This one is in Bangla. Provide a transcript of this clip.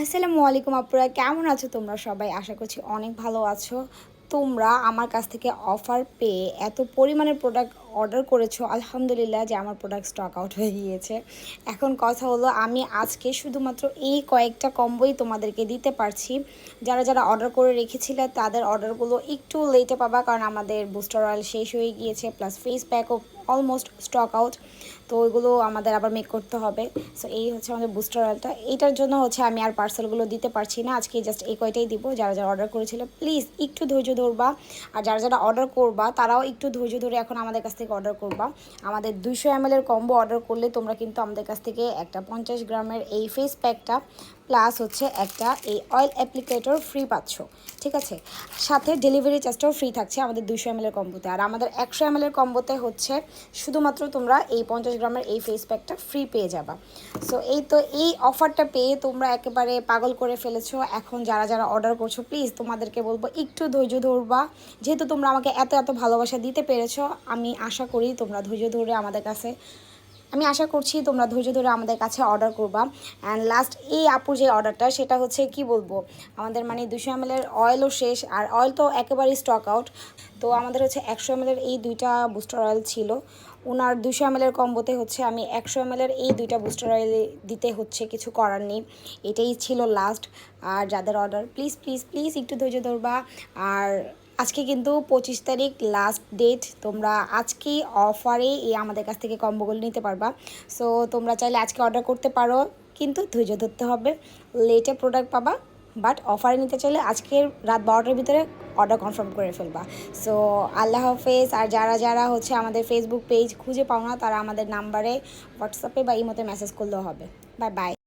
আসসালামু আলাইকুম আপুরা, কেমন আছো তোমরা সবাই? আশা করছি অনেক ভালো আছো। তোমরা আমার কাছ থেকে অফার পেয়ে এত পরিমাণের প্রোডাক্ট অর্ডার করেছো, আলহামদুলিল্লাহ যে আমার প্রোডাক্ট স্টক আউট হয়ে গিয়েছে। এখন কথা হলো, আমি আজকে শুধুমাত্র এই কয়েকটা কম্বোই তোমাদেরকে দিতে পারছি। যারা যারা অর্ডার করে রেখেছিলে তাদের অর্ডারগুলো একটু লেটে পাবা, কারণ আমাদের বুস্টার অয়েল শেষ হয়ে গিয়েছে, প্লাস ফেস প্যাকও অলমোস্ট স্টক আউট। তো ওইগুলো আমাদের আবার মেক করতে হবে। সো এই হচ্ছে আমাদের বুস্টার অয়েলটা। এইটার জন্য হচ্ছে আমি আর পার্সেলগুলো দিতে পারছি না, আজকে জাস্ট এই কয়টাই দিব। যারা যারা অর্ডার করেছিল প্লিজ একটু ধৈর্য ধরবা, আর যারা যারা অর্ডার করবা তারাও একটু ধৈর্য ধরে এখন আমাদের কাছ থেকে অর্ডার করবা। আমাদের 200 ml কম্বো অর্ডার করলে তোমরা কিন্তু আমাদের কাছ থেকে একটা 50 গ্রামের এই ফেস প্যাকটা প্লাস হচ্ছে একটা এই অয়েল অ্যাপ্লিকেটর ফ্রি পাচ্ছ, ঠিক আছে? সাথে ডেলিভারি চার্জটাও ফ্রি থাকছে আমাদের 200 ml কম্বোতে। আর আমাদের 100 ml কম্বোতে হচ্ছে শুধুমাত্র তোমরা এই 50 গ্রামের এই ফেস প্যাকটা ফ্রি পেয়ে যাবা। সো এই তো এই অফারটা পেয়ে তোমরা একেবারে পাগল করে ফেলেছো। এখন যারা যারা অর্ডার করছো প্লিজ তোমাদেরকে বলবো একটু ধৈর্য ধরবা। যেহেতু তোমরা আমাকে এত এত ভালোবাসা দিতে পেরেছো, আমি আশা করি তোমরা ধৈর্য ধরে আমাদের কাছে আমি আশা করছি তোমরা ধৈর্য ধরে আমাদের কাছে অর্ডার করবা। অ্যান্ড লাস্ট এই আপুর যে অর্ডারটা, সেটা হচ্ছে কি বলবো, আমাদের মানে 200 ml অয়েলও শেষ, আর অয়েল তো একেবারেই স্টক আউট। তো আমাদের হচ্ছে 100 ml এই দুইটা বুস্টার অয়েল ছিল। ওনার 200 ml কম্বোতে হচ্ছে আমি 100 ml এই দুইটা বুস্টার অয়েল দিতে হচ্ছে, কিছু করার নেই, এটাই ছিল লাস্ট। আর যাদের অর্ডার প্লিজ প্লিজ প্লিজ একটু ধৈর্য ধরবা। আর আজকে কিন্তু 25 তারিখ লাস্ট ডেট, তোমরা আজকেই অফারে এই আমাদের কাছ থেকে কম্বোগুলো নিতে পারবা। সো তোমরা চাইলে আজকে অর্ডার করতে পারো, কিন্তু ধৈর্য ধরতে হবে, লেটে প্রোডাক্ট পাবা। বাট অফারে নিতে চাইলে আজকের রাত 12টার ভিতরে অর্ডার কনফার্ম করে ফেলবা। সো আল্লাহ হাফেজ। আর যারা যারা হচ্ছে আমাদের ফেসবুক পেজ খুঁজে পাও না, তারা আমাদের নাম্বারে হোয়াটসঅ্যাপে বা ইমোতে মেসেজ করলেও হবে। Bye bye.